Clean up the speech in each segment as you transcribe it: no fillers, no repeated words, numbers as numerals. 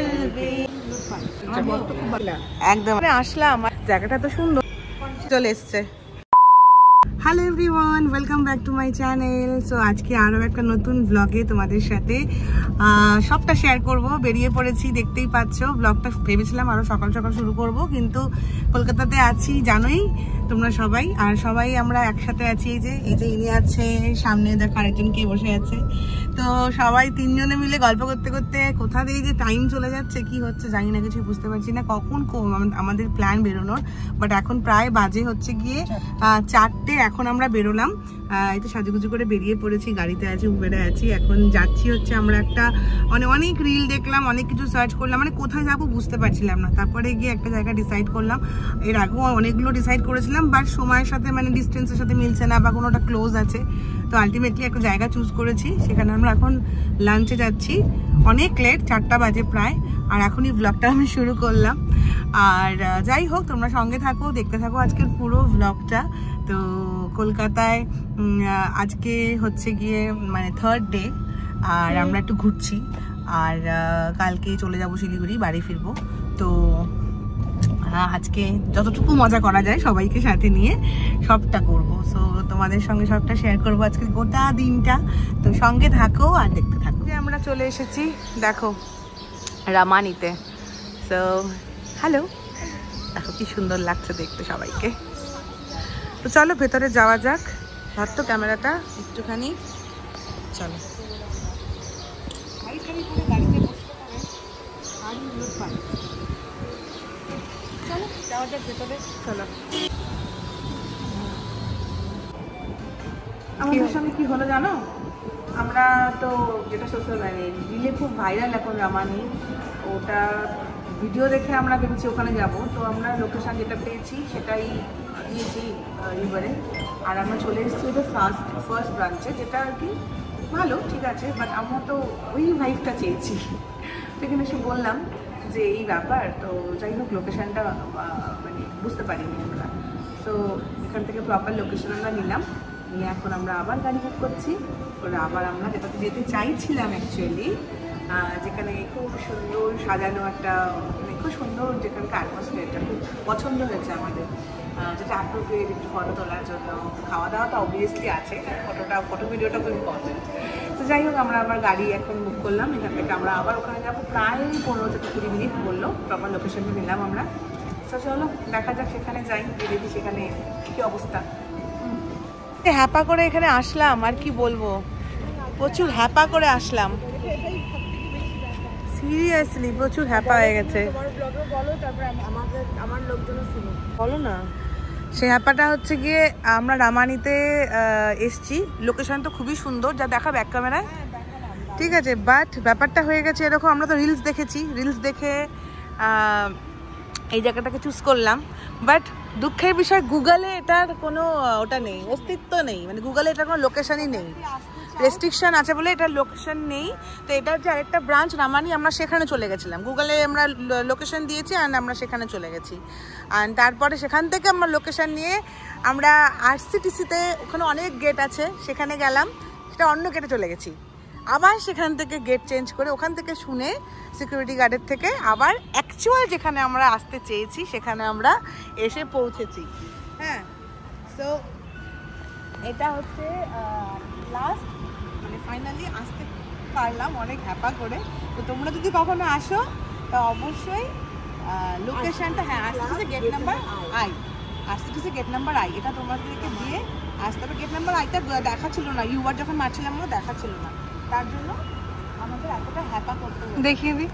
বলবে একদম আসলাম, জায়গাটা তো সুন্দর, চলে এসছে। Hello everyone, welcome back to my channel. So আজকে আরও একটা নতুন ব্লগে তোমাদের সাথে সবটা শেয়ার করব। বেরিয়ে পড়েছি, দেখতেই পাচ্ছ। ব্লগটা ভেবেছিলাম আরও সকাল সকাল শুরু করব, কিন্তু কলকাতাতে আছি জানোই তোমরা সবাই, আর সবাই আমরা একসাথে আছি। এই যে ইনি আছে, সামনে দেখো আরেকজন কে বসে আছে। তো সবাই তিনজনে মিলে গল্প করতে করতে কোথা দিয়ে যে টাইম চলে যাচ্ছে, কি হচ্ছে জানি না, কিছু বুঝতে পারছি না কখন আমাদের প্ল্যান বেরোনোর। বাট এখন প্রায় বাজে হচ্ছে গিয়ে 4টে। এখন আমরা বেরোলাম, এই তো সাজুগুজু করে বেরিয়ে পড়েছি, গাড়িতে আছি, উবেরে আছি। এখন যাচ্ছি হচ্ছে আমরা একটা অনেক রিল দেখলাম, অনেক কিছু সার্চ করলাম, মানে কোথায় যাবো বুঝতে পারছিলাম না। তারপরে গিয়ে একটা জায়গা ডিসাইড করলাম। এর আগেও অনেকগুলো ডিসাইড করেছিলাম, বাট সময়ের সাথে মানে ডিস্টেন্সের সাথে মিলছে না, বা কোনোটা ক্লোজ আছে। তো আলটিমেটলি একটা জায়গা চুজ করেছি, সেখানে আমরা এখন লাঞ্চে যাচ্ছি। অনেক লেট, 4টা বাজে প্রায়, আর এখনই ব্লগটা আমি শুরু করলাম। আর যাই হোক, তোমরা সঙ্গে থাকো, দেখতে থাকো আজকের পুরো ব্লগটা। তো কলকাতায় আজকে হচ্ছে গিয়ে মানে 3rd ডে, আর আমরা একটু ঘুরছি। আর কালকে চলে যাব শিলিগুড়ি, বাড়ি ফিরবো। তো আজকে যতটুকু মজা করা যায় সবাইকে সাথে নিয়ে সবটা করব। সো তোমাদের সঙ্গে সবটা শেয়ার করবো আজকে গোটা দিনটা। তো সঙ্গে থাকো আর দেখতে থাকো। আমরা চলে এসেছি দেখো রামানিতে। সো হ্যালো, দেখো কি সুন্দর লাগছে দেখতে সবাইকে। তো চলো ভেতরে যাওয়া যাক। ধর তো ক্যামেরাটা একটুখানি, চলো। চলো যাওয়া যাক ভেতরে, চলো। আমাদের সঙ্গে কি হলো জানো, আমরা তো যেটা সোশ্যাল রিলে খুব ভাইরাল এখন রামানি, ওটা ভিডিও দেখে আমরা ভেবেছি ওখানে যাব। তো আমরা লোকেশান যেটা পেয়েছি সেটাই দিয়েছি উবারে, আর আমরা চলে এসেছি ওদের ফার্স্ট ব্রাঞ্চে, যেটা আর কি ভালো, ঠিক আছে। বাট আমরা তো ওই ভাইবটা চেয়েছি। তো এখানে এসে বললাম যে এই ব্যাপার, তো যাই হোক লোকেশানটা মানে বুঝতে পারিনি আমরা। তো এখান থেকে প্রপার লোকেশান আমরা নিলাম, নিয়ে এখন আমরা আবার গাড়ি বুক করছি। ওরা আবার আমরা যেটাতে যেতে চাইছিলাম অ্যাকচুয়ালি, যেখানে খুব সুন্দর সাজানো একটা, মানে খুব সুন্দর যেখানকার অ্যাটমসফিয়ারটা খুব পছন্দ হয়েছে আমাদের, যেটা অ্যাপ্রোপ্রিয়েট একটু ফটো তোলার জন্য। খাওয়া দাওয়া তো অবভিয়াসলি আছে, ফটো ভিডিওটা খুব ইম্পর্টেন্ট। তো যাই হোক, আমরা আবার গাড়ি এখন বুক করলাম। এখান থেকে আমরা আবার ওখানে যাবো, প্রায় 15 থেকে 20 মিনিট বললো। প্রপার লোকেশনটা নিলাম আমরা। তো চলো দেখা যাক, সেখানে যাই, দেখি সেখানে কী অবস্থা। হ্যাপা করে এখানে আসলাম, আর কি বলবো, প্রচুর হ্যাপা করে আসলাম, সিরিয়াসলি প্রচুর হ্যাপা হয়ে গেছে। বলো না। সে হ্যাপাটা হচ্ছে গিয়ে আমরা রামানিতে এসছি। লোকেশন তো খুবই সুন্দর, যা দেখা ব্যাক ক্যামেরায়, ঠিক আছে। বাট ব্যাপারটা হয়ে গেছে এরকম, আমরা তো রিলস দেখেছি, রিলস দেখে এই জায়গাটাকে চুজ করলাম। বাট দুঃখের বিষয়, গুগলে এটার কোনো ওটা নেই, অস্তিত্ব নেই, মানে গুগলে এটার কোনো লোকেশনই নেই। রেস্ট্রিকশন আছে বলে এটার লোকেশন নেই। তো এটা হচ্ছে আরেকটা ব্রাঞ্চ রামানি, আমরা সেখানে চলে গেছিলাম। গুগলে আমরা লোকেশন দিয়েছি, অ্যান্ড আমরা সেখানে চলে গেছি। অ্যান্ড তারপরে সেখান থেকে আমরা লোকেশন নিয়ে আমরা আরসিটিসিতে, ওখানে অনেক গেট আছে, সেখানে গেলাম, সেটা অন্য গেটে চলে গেছি। আবার সেখান থেকে গেট চেঞ্জ করে ওখান থেকে শুনে সিকিউরিটি গার্ডের থেকে আবার অ্যাকচুয়াল যেখানে আমরা আসতে চেয়েছি সেখানে আমরা এসে পৌঁছেছি। হ্যাঁ, সো এটা হচ্ছে লাস্ট, মানে ফাইনালি আসতে পারলাম অনেক হ্যাপা করে। তো তোমরা যদি কখনো আসো তো অবশ্যই লোকেশনটা, হ্যাঁ RCTC gate number I, RCTC gate number I, এটা তোমাদেরকে দিয়ে আসতে হবে। গেট নাম্বার আইটা দেখাচ্ছিল না, ইউবার যখন মারছিলাম আমরা দেখাচ্ছিল না, তার জন্য আমাদের এতটা হ্যাপা করতে হবে। দেখিয়ে দিই,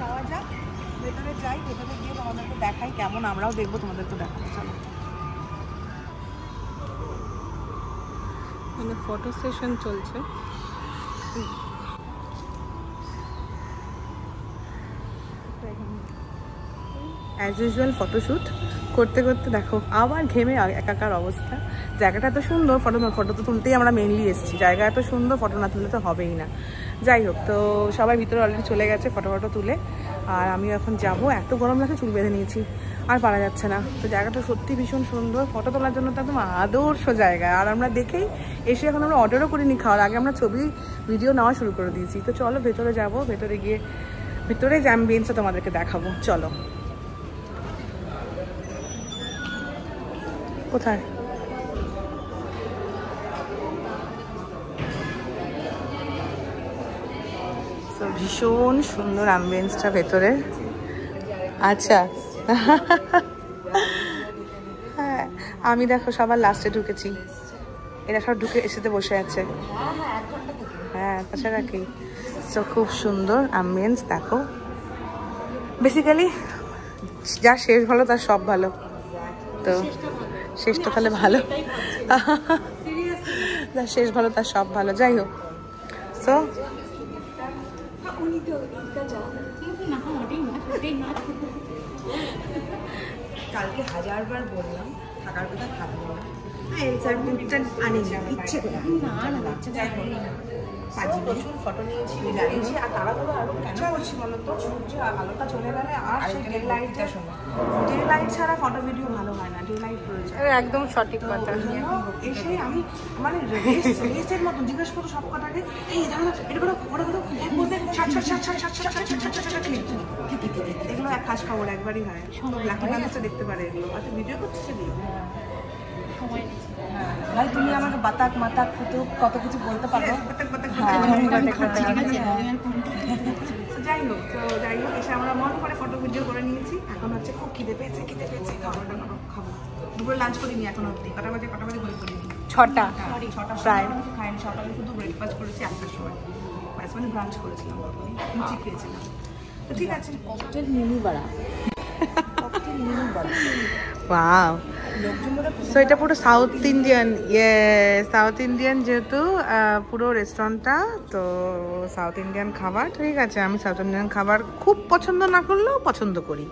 যাওয়া যাক, ভেতরে যাই, ভেতরে গিয়ে তোমাদেরকে দেখাই কেমন, আমরাও দেখবো, তোমাদেরকে দেখাবো। চলো। মানে ফটো সেশন চলছে, অ্যাজ ইউজুয়াল ফটোশ্যুট করতে করতে দেখো আবার ঘেমে একাকার অবস্থা। জায়গাটা এত সুন্দর, ফটো তো তুলতেই আমরা মেনলি এসেছি। জায়গা এত সুন্দর, ফটো না তুললে তো হবেই না। যাই হোক, তো সবাই ভিতরে অলরেডি চলে গেছে ফটো তুলে, আর আমি এখন যাব। এত গরম লাগছে, চুল বেঁধে নিয়েছি, আর পারা যাচ্ছে না। তো জায়গাটা সত্যি ভীষণ সুন্দর, ফটো তোলার জন্য তো একদম আদর্শ জায়গা। আর আমরা দেখেই এসে এখন আমরা অর্ডারও করিনি খাওয়ার আগে, আমরা ছবি ভিডিও নেওয়া শুরু করে দিয়েছি। তো চলো ভেতরে যাব, ভেতরে গিয়ে ভিতরে যে অ্যাম্বিয়েন্সটা তোমাদেরকে দেখাবো, চলো। কোথায়? ভীষণ সুন্দর অ্যাম্বিয়েন্সটা ভেতরে। আচ্ছা হ্যাঁ, আমি দেখো সবার লাস্টে ঢুকেছি, এরা সব ঢুকে এসেতে বসে আছে। হ্যাঁ, তাছাড়া কি। তো খুব সুন্দর অ্যাম্বিয়েন্স দেখো। বেসিক্যালি যা শেষ ভালো তার সব ভালো, তো শেষটা তাহলে ভালো। যা শেষ ভালো তার সব ভালো, যাই হোক। সো কালকে 1000বার বললাম থাকার কথা থাকবো না, ইচ্ছে করে প্রচুর ফটো নিয়েছি, দাঁড়িয়েছি, আর তাড়াতাড়ি আরো কেন করছি বলতো, সূর্য আলোটা চলে গেলে আর সেই ডে লাইটটা শোনো, ডে লাইট ছাড়া ফটো ভিডিও ভালো হয় না, ডে লাইট প্রয়োজন। একদম সঠিক কথা। এসে আমি মানে রেসের মতন জিজ্ঞেস করো সব কটাকে, এই এটা করো ওটা করো, এগুলো এক খাস খবর একবারই হয়, লাকি মানুষটা দেখতে পারে এগুলো। আচ্ছা ভিডিও করছিস সেদিন ভাই, তুমি আমাকে বাতাক মাতাক কুতুক কত কিছু বলতে পারো। যাই হোক, তো যাই হোক, এসে আমরা মন করে ফটো ভিডিও করে নিয়েছি। এখন হচ্ছে খুব খিদে পেয়েছে, খাবারটা খাবো। দুপুরে লাঞ্চ করিনি এখন অবধি, কটা বাজে বই করিনি, 6টা প্রায় খাইনি। সকালে শুধু ব্রেকফাস্ট করেছি 8টার সময়, মানে ব্রাঞ্চ করেছিলাম, লুচি খেয়েছিলাম। তো ঠিক আছে, ককটেল মিনি বাড়া, ওয়াও। সো এটা পুরো সাউথ ইন্ডিয়ান, সাউথ ইন্ডিয়ান যেহেতু পুরো রেস্টুরেন্টটা, তো সাউথ ইন্ডিয়ান খাবার। ঠিক আছে, আমি সাউথ ইন্ডিয়ান খাবার খুব পছন্দ না করলেও পছন্দ করি।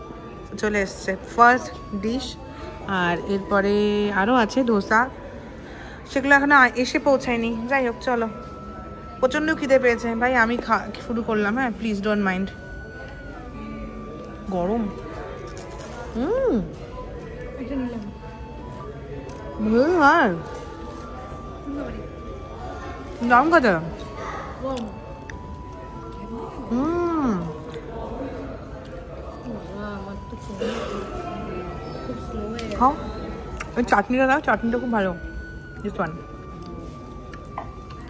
চলে এসছে ফার্স্ট ডিশ, আর এরপরে আরও আছে ধোসা, সেগুলো এখনো এসে পৌঁছায়নি। যাই হোক চলো, প্রচণ্ড খিদে পেয়েছে ভাই, আমি শুরু করলাম। হ্যাঁ, প্লিজ ডোন্ট মাইন্ড। গরম। আর দাম কত? খাও, ওই চাটনিটা দাও, চাটনিটা খুব ভালো। দিস ওয়ান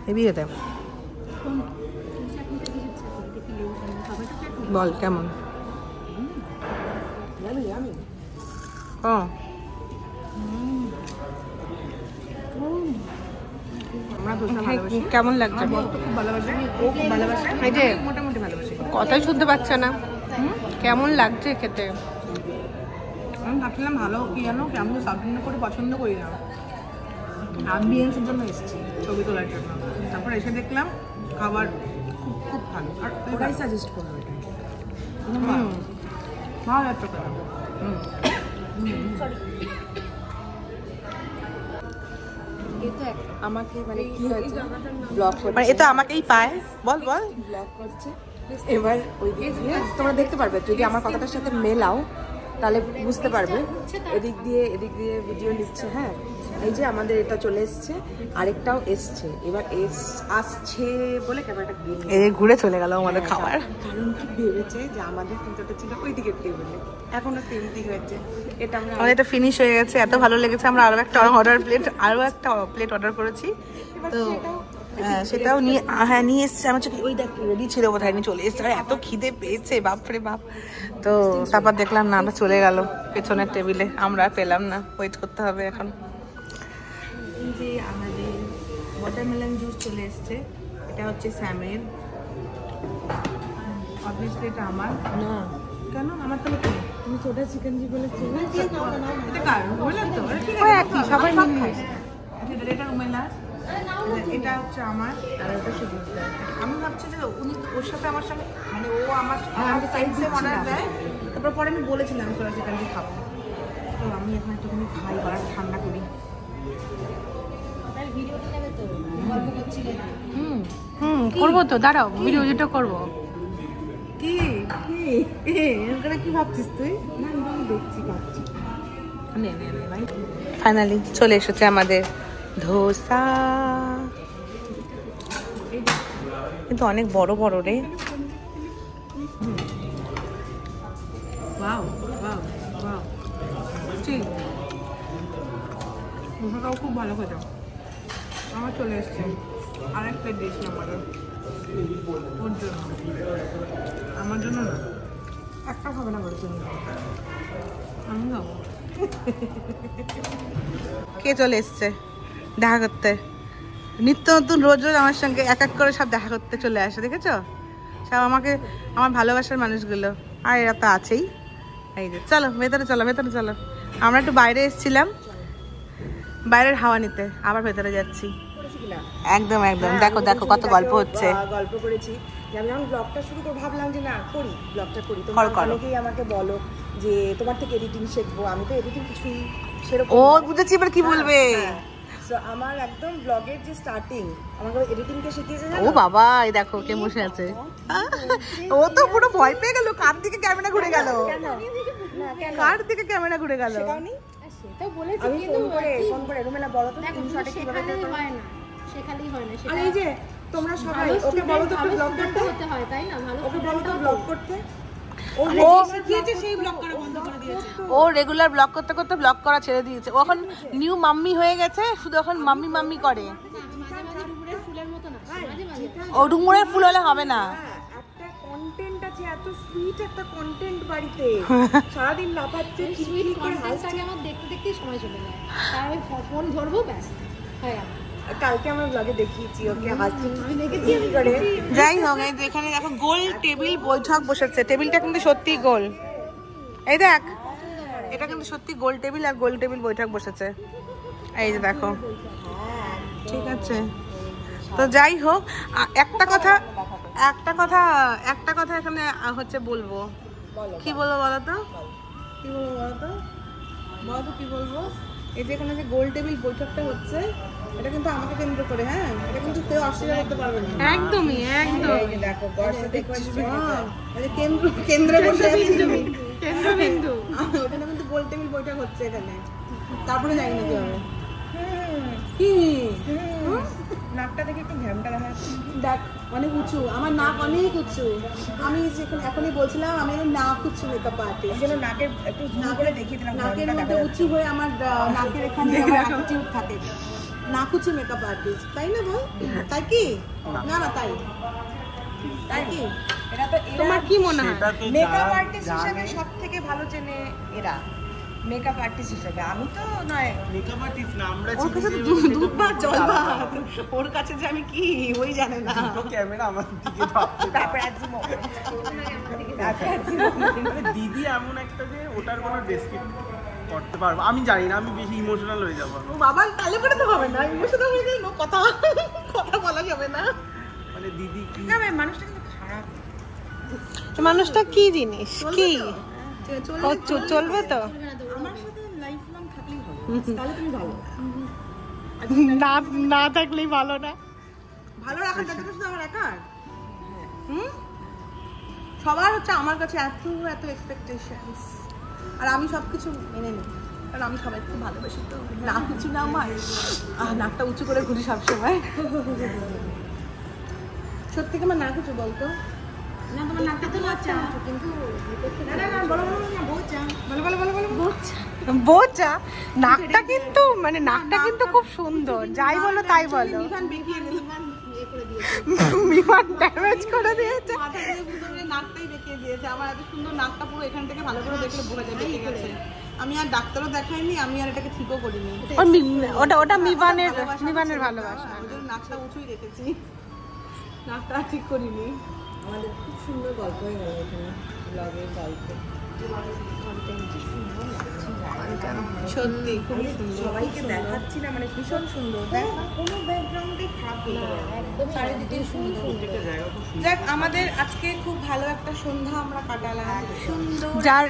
হেভি খেতে। বল কেমন? কেমন লাগছে? খুব ভালোবাসে, ও খুব ভালোবাসে, মোটামুটি ভালোবাসে। কথাই শুনতে পাচ্ছে না। কেমন লাগছে খেতে? আমি ভাবছিলাম ভালো কি জানো, আমি তো সাউথ ইন্ডিয়ান করে পছন্দ করি না, অ্যাম্বিয়েন্সের জন্য এসেছি ছবি তোলার জন্য। তারপর এসে দেখলাম খাবার খুব খুব ভালো, আর ওটাই সাজেস্ট করবো। এটা ভালো লাগছে কথা। আমাকে মানে কি হয়েছে, ব্লগ করছে, মানে এটা আমাকেই পায়। বল বল। ব্লগ করছে, এবার ওই দিক দিয়ে তোমরা দেখতে পারবে, যদি আমার কথাটার সাথে মেলাও তাহলে বুঝতে পারবে। এদিক দিয়ে ভিডিও নিচ্ছে। হ্যাঁ, এই যে আমাদের এটা চলে এসছে, আরেকটাও এসছে, এবার আসছে বলে ক্যামেরাটা ঘুরে চলে গেল আমাদের খাবার। কারণ কি ভেবেছে যে আমাদের কিন্তু এটা ছিল ওই দিকের টেবিলে, এখনো সেম দিক হয়েছে। এটা আমাদের এটা ফিনিশ হয়ে গেছে, এত ভালো লেগেছে, আমরা আরো একটা প্লেট অর্ডার করেছি। তো সেটাও নিয়ে এসছে। আমার চোখে ওই দেখ রেডি ছিল বোধহয়, নিয়ে চলে এসছে। এত খিদে পেয়েছে বাপরে বাপ। তো তারপর দেখলাম না, আমরা চলে গেল পেছনের টেবিলে, আমরা পেলাম না, ওয়েট করতে হবে এখন। এই যে আমাদের ওয়াটারমেলন জুস চলে এসছে, এটা হচ্ছে স্যামের। অবভিয়াসলি এটা আমার না, কেন আমার তো কি, তুমি ছোটা চিকেন জি বলেছো, এটা কার বললাম তো, ঠিক আছে সবাই মিলে। এটা রুমেলা, এটা হচ্ছে আমার, আর এটা শুধু আমি ভাবছি যে উনি ওর সাথে আমার সঙ্গে, মানে ও আমার অর্ডার দেয়, তারপর পরে আমি বলেছিলাম ছোটা চিকেন জি খাবো, তো আমি এখন একটুখানি খাই, গলা ঠান্ডা করি। করবো তো, দাঁড়াও ভিডিওটা করবো। কি ভাবছিস তুই? না আমি দেখছি, ভাবছি। ফাইনালি চলে এসেছে আমাদের ধোসা, কিন্তু অনেক বড় বড় রে। ওয়াও ওয়াও ওয়াও ঠিক মুখাটাও খুব ভালো খেতে আমার চলে এসছে আরেক প্লেট দিয়েছিলাম ওর জন্য আমার জন্য না একটা খাবে না ওর জন্য আমি খাবো কে চলে এসছে দেখা করতে নিত্য নতুন রোজ রোজ আমার সঙ্গে এক এক করে সব দেখা করতে চলে আসে দেখেছো সব আমাকে আমার ভালোবাসার মানুষগুলো আর এরা তো আছেই এই যে চলো ভেতরে চলো ভেতরে চলো আমরা একটু বাইরে এসেছিলাম বাইরের হাওয়া নিতে আবার ভেতরে যাচ্ছি একদম একদম দেখো দেখো কত গল্প হচ্ছে গল্প করেছি যে আমি যখন ব্লগটা শুরু করে ভাবলাম যে না করি ব্লগটা করি তোমরা অনেকেই আমাকে বলো যে তোমার থেকে এডিটিং শিখবো আমি তো এডিটিং কিছুই সেরকম ও বুঝেছি এবার কি বলবে সো আমার একদম ব্লগের যে স্টার্টিং আমাকে এডিটিং কে শিখিয়েছে ও বাবা এই দেখো কে বসে আছে ও তো পুরো ভয় পেয়ে গেল কার দিকে ক্যামেরা ঘুরে গেল কার দিকে ক্যামেরা ঘুরে গেল সেটাও বলেছি আমি ফোন করে রুমেলা বলো তো স্ক্রিনশটে কিভাবে করতে হয় না শেখালেই হয় না সেটা আর এই যে তোমরা সবাই ওকে বলো তো একটু ব্লগ করতে হতে হয় তাই না ভালো ওকে বলো তো ব্লগ করতে ও শিখিয়েছে সেই ব্লগ করা বন্ধ করে দিয়েছে ও রেগুলার ব্লগ করতে করতে ব্লগ করা ছেড়ে দিয়েছে ও এখন নিউ মাম্মি হয়ে গেছে শুধু এখন মাম্মি মাম্মি করে ও ডুমুরের ফুল হলে হবে না একটা কন্টেন্ট আছে এত সুইট একটা কন্টেন্ট বাড়িতে সারাদিন লাফাচ্ছে সুইট কন্টেন্টটাকে আমার দেখতে দেখতেই সময় চলে যায় তার আমি ফোন ধরবো ব্যাস হয়ে গেল কালকে আমরা ব্লগে দেখিয়েছি ওকে হাসি আমি দেখেছি আমি করে যাই হোক এই যেখানে দেখো গোল টেবিল বৈঠক বসেছে টেবিলটা কিন্তু সত্যি গোল এই দেখ এটা কিন্তু সত্যি গোল টেবিল আর গোল টেবিল বৈঠক বসেছে এই যে দেখো ঠিক আছে তো যাই হোক একটা কথা এখানে হচ্ছে বলবো কি বলবো বলো তো কি বলবো এই যে এখানে যে গোল টেবিল বৈঠকটা হচ্ছে এটা কিন্তু আমাকে কেন্দ্র করে হ্যাঁ এটা কিন্তু কেউ অস্বীকার করতে পারবে না একদমই একদম এই যে দেখো বর্ষা দেখো এই কেন্দ্রে বসে আছি কেন্দ্রবিন্দু ওখানে কিন্তু গোল টেবিল বৈঠক হচ্ছে এখানে তারপরে যাই না কি নাকটা দেখে একটু ঘ্যামটা দেখা দেখ অনেক উঁচু আমার নাক অনেক উঁচু আমি যেখানে এখনই বলছিলাম আমি নাক উঁচু মেকআপ আর্টিস্ট যেন নাকের একটু না করে দেখিয়ে দিলাম নাকের মধ্যে উঁচু হয়ে আমার নাকের এখানে আমার অ্যাটিটিউড থাকে নাক উঁচু মেকআপ আর্টিস্ট তাই না বল তাই কি না না তাই কি এটা তো তোমার কি মনে হয় মেকআপ আর্টিস্ট হিসেবে সবথেকে ভালো চেনে এরা মেকআপ আর্টিস্ট হিসেবে আমি তো নয় মেকআপ আর্টিস্ট না আমরা ওর কাছে তো দুধ ভাত জল ভাত ওর কাছে যে আমি কি ওই জানে না তো ক্যামেরা আমার দিকে ভাবতে তারপর একদম দিদি এমন একটা যে ওটার কোনো ডেসক্রিপশন করতে পারবো আমি জানি না আমি বেশি ইমোশনাল হয়ে যাব ও বাবা তাহলে পরে তো হবে না ইমোশনাল হয়ে গেলে কথা বলা যাবে না মানে দিদি কি না ভাই মানুষটা কিন্তু খারাপ মানুষটা কি জিনিস কি চলবে তো আমার সাথে লাইফ লং থাকলেই হবে তাহলে তুমি ভালো না থাকলেই ভালো না ভালো রাখার দায়িত্ব শুধু আমার একার সবার হচ্ছে আমার কাছে এত এক্সপেকটেশনস আর আমি সবকিছু মেনে নিই কারণ আমি সবাই খুব ভালোবাসি তো নাক উঁচু না আমার নাকটা উঁচু করে ঘুরি সবসময় সত্যি কি আমার নাক উঁচু বলতো না তোমার নাকটা তো লজ্জা কিন্তু না বলো বোচা নাকটা কিন্তু মানে নাকটা কিন্তু খুব সুন্দর যাই বলো তাই বলো বিমান ড্যামেজ করে দিয়েছে নাকটাই দেখিয়ে দিয়েছে আমার এত সুন্দর নাকটা পুরো এখান থেকে ভালো করে দেখলে বোঝা যাবে ঠিক আছে আমি আর ডাক্তারও দেখাইনি আমি আর এটাকে ঠিকও করিনি ওটা মিবানের ভালোবাসা নাকটা উঁচুই রেখেছি নাকটা ঠিক করিনি আমাদের খুব সুন্দর গল্প হয়ে গেল এখানে ব্লগের গল্প সত্যি খুবই সুন্দর সবাইকে দেখাচ্ছি না মানে ভীষণ সুন্দর কোনো ব্যাকগ্রাউন্ডে থাকে একদম চারিদিকে সুন্দর যাক আমাদের আজকে খুব ভালো একটা সন্ধ্যা আমরা কাটালাম সুন্দর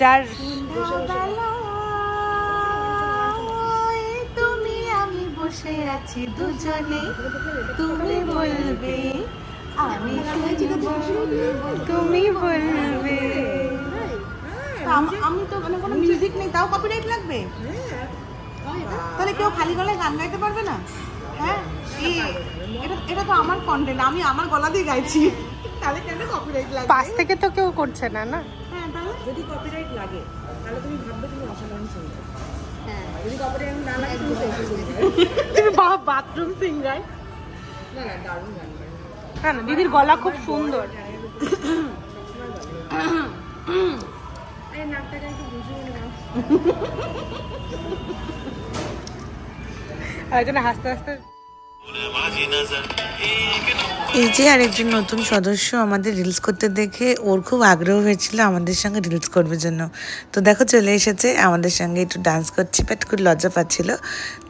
যার তুমি আমি বসে আছি দুজনে তুমি বলবে আমি তুমি বলবে আমি তো মানে কোনো মিউজিক নেই তাও কপিরাইট লাগবে তাহলে কেউ খালি গলায় গান গাইতে পারবে না হ্যাঁ এটা তো আমার কন্টেন্ট আমি আমার গলা দিয়ে গাইছি তাহলে কেন কপিরাইট লাগবে পাশ থেকে তো কেউ করছে না হ্যাঁ তাহলে যদি কপিরাইট লাগে তাহলে তুমি ভাববে তুমি অসাধারণ সিঙ্গার। হ্যাঁ, যদি কপিরাইট না লাগে তুমি সেক্সি সিঙ্গার। তুমি বাথরুম সিঙ্গার। না না, দারুণ গান করে। হ্যাঁ না, দিদির গলা খুব সুন্দর। এই নাকটাকে একটু বুঝিয়ে নাও। একজন হাসতে হাসতে। এই যে আরেকজন নতুন সদস্য আমাদের রিলস করতে দেখে ওর খুব আগ্রহ হয়েছিল আমাদের সঙ্গে রিলস করবে জন্য। তো দেখো চলে এসেছে আমাদের সঙ্গে, একটু ডান্স করছি, বাট খুব লজ্জা পাচ্ছিল।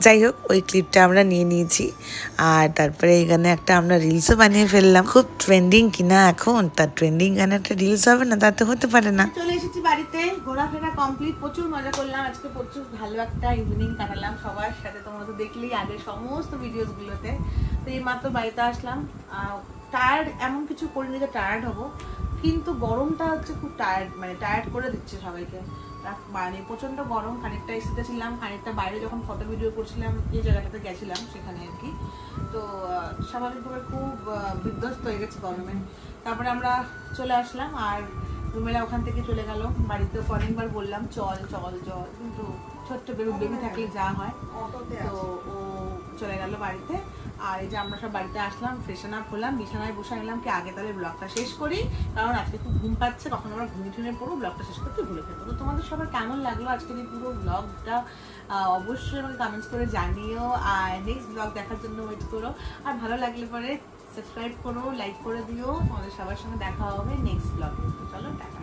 যাই হোক, ওই ক্লিপটা আমরা নিয়ে নিয়েছি, আর তারপরে এই গানে একটা আমরা রিলসও বানিয়ে ফেললাম। খুব ট্রেন্ডিং কিনা এখন, তার ট্রেন্ডিং গানে একটা রিলস হবে না, তাতে হতে পারে না। চলে এসেছি বাড়িতে, ঘোরাফেরা কমপ্লিট, প্রচুর মজা করলাম আজকে, প্রচুর ভালো একটা ইভিনিং কাটালাম সবার সাথে। তোমরা তো দেখলেই আগে সমস্ত ভিডিওসগুলোতে। তো এই মাত্র বাড়িতে আসলাম, টায়ার্ড এমন কিছু করিনি যে টায়ার্ড হবো, কিন্তু গরমটা হচ্ছে খুব টায়ার্ড করে দিচ্ছে সবাইকে। মানে প্রচন্ড গরম, খানিকটা এসিতে ছিলাম, খানিকটা বাইরে যখন ফটো ভিডিও করছিলাম এই জায়গাটাতে গেছিলাম সেখানে আর কি। তো স্বাভাবিকভাবে খুব বিধ্বস্ত হয়ে গেছে গরমে। তারপরে আমরা চলে আসলাম, আর রুমেলা ওখান থেকে চলে গেল বাড়িতে। অনেকবার বললাম চল চল চল, কিন্তু ছোট্ট বেবি থাকলে যা হয়, তো ও চলে গেল বাড়িতে। আর এই যে আমরা সব বাড়িতে আসলাম, ফ্রেশন আপ হলাম, বিছানায় বসে নিলাম কি আগে তাহলে ব্লগটা শেষ করি, কারণ আজকে খুব ঘুম পাচ্ছে, কখন আমরা ঘুমিয়ে ঠুমিয়ে পড়বো, ব্লগটা শেষ করতে ভুলে ফেলবো। তো তোমাদের সবার কেমন লাগলো আজকের এই পুরো ব্লগটা অবশ্যই আমাকে কমেন্টস করে জানিও, আর নেক্সট ব্লগ দেখার জন্য ওয়েট করো। আর ভালো লাগলে পরে সাবস্ক্রাইব করো, লাইক করে দিও। তোমাদের সবার সঙ্গে দেখা হবে নেক্সট ব্লগে। চলো টাটা।